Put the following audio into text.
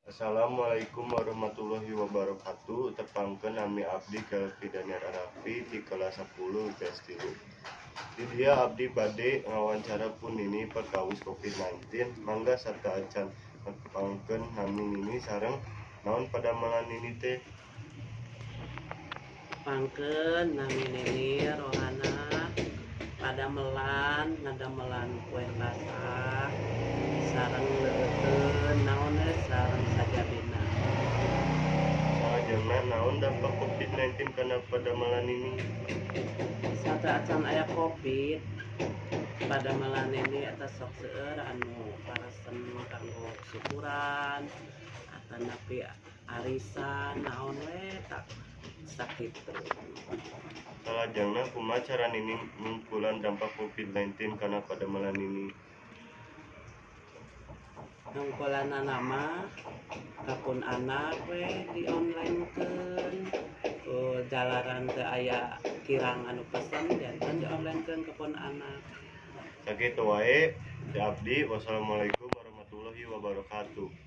Assalamualaikum warahmatullahi wabarakatuh. Tepangkeun nami abdi Kelvi Daniar Arafi di kelas 10 IPS 3. Di dia abdi bade ngawancara pun ini perkawis COVID-19. Mangga sarta acan tepangkeun nami ini sareng naon padamelan ini teh. Pangkeun nami nini rohana padamelan ngadamelan kue basah sareng leuteun naon sareng sajabina. Salajengna naon dampak COVID-19 kana padamelan ini? Sarta acan aya Covid padamelan ini eta sok seueur anu paresen kanggo syukuran atanapi arisan naon we tak sakitu. Salajengna kumaha cara nini ngungkulan dampak COVID-19 kana padamelan ini? Ngungkulanna nama kapun anak we di online keun jalaran teu aya kirang anu pesen janten di online keun kapun anak. Sakitu wae, di abdi. Wassalamualaikum warahmatullahi wabarakatuh.